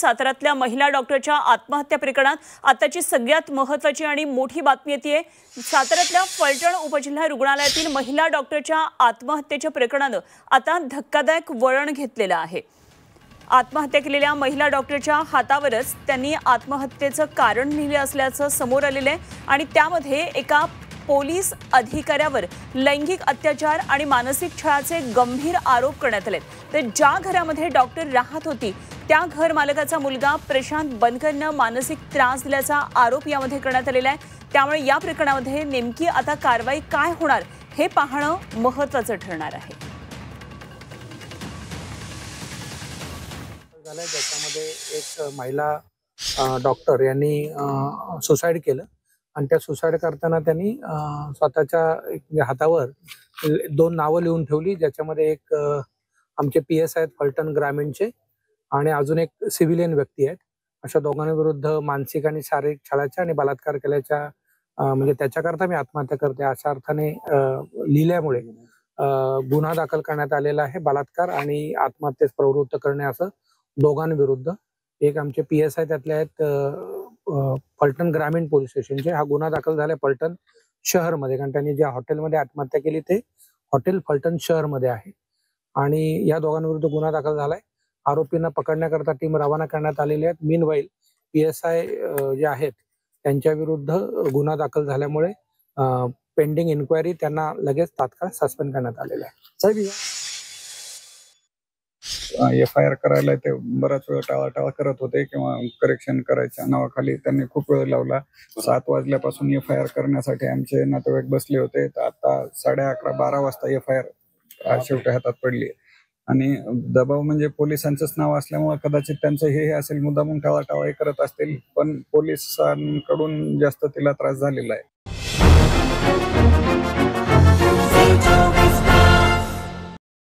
साताऱ्यातल्या महिला डॉक्टरच्या आत्महत्या प्रकरणात आताची सगळ्यात महत्त्वाची आणि मोठी बातमी येते। साताऱ्यातल्या फलटण उपजिल्हा रुग्णालयातील महिला डॉक्टरच्या आत्महत्येच्या प्रकरणाने आता धक्कादायक वळण घेतलेलं आहे। आत्महत्या केलेल्या महिला डॉक्टरच्या हातावरच त्यांनी आत्महत्येचं कारण लिहिले असल्याचं समोर आलेलं आहे आणि त्यामध्ये एका पोलीस अधिकाऱ्यावर लैंगिक अत्याचार आणि मानसिक छळाचे गंभीर आरोप करण्यात आले। तर ज्या घरामध्ये डॉक्टर राहत होती त्या घर मालकाचा मुलगा प्रशांत बनकरने मानसिक त्रास दिल्याचा आरोप यामध्ये करण्यात आलेला आहे। त्यामुळे या प्रकरणामध्ये नेमकी आता कारवाई काय होणार हे पाहणं महत्त्वाचं ठरणार आहे। ज्याच्यामध्ये एक महिला डॉक्टर यांनी सुसाईड केलं आणि त्या सुसाईड करताना त्यांनी स्वतःच्या हातावर 2 नावं लिहून ठेवली, ज्याच्यामध्ये एक आमचे PS आहेत फलटण ग्रामीणचे आणि अजून एक सिव्हिलियन व्यक्ती आहेत। अशा दोघांविरुद्ध मानसिक आणि शारीरिक छळाच्या आणि बलात्कार केल्याच्या म्हणजे त्याच्याकरता मी आत्महत्या करते अशा अर्थाने लिहिल्यामुळे गुन्हा दाखल करण्यात आलेला आहे। बलात्कार आणि आत्महत्येस प्रवृत्त करणे असं दोघांविरुद्ध। एक आमचे PS आहेत त्यातले आहेत फलटण ग्रामीण पोलीस स्टेशनचे। हा गुन्हा दाखल झाला फलटण शहरमध्ये, कारण त्यांनी ज्या हॉटेलमध्ये आत्महत्या केली ते हॉटेल फलटण शहरमध्ये आहे आणि या दोघांविरुद्ध गुन्हा दाखल झालाय। आरोपींना पकडण्याकरता टीम रवाना करण्यात आलेली आहे। मीनवाईल PSI जे आहेत त्यांच्या विरुद्ध गुन्हा दाखल झाल्यामुळे पेंडिंग इन्क्वायरी त्यांना लगेच तात्काळ सस्पेंड करण्यात आलेला आहे। साहेब FIR करायला ते बराच वेळ टाळाटाळ करत होते किंवा करेक्शन करायच्या नावाखाली त्यांनी खूप वेळ लावला। 7 वाजल्यापासून FIR करण्यासाठी आमचे नातेवाईक बसले होते, तर आता 11:30-12 वाजता FIR शेवटी हातात पडली आणि दबाव म्हणजे पोलिसांचंच नाव असल्यामुळे कदाचित त्यांचं हे असेल, मुद्दामून टाळाटाळ करत असतील, पण पोलिसांकडून जास्त तिला त्रास झालेला आहे।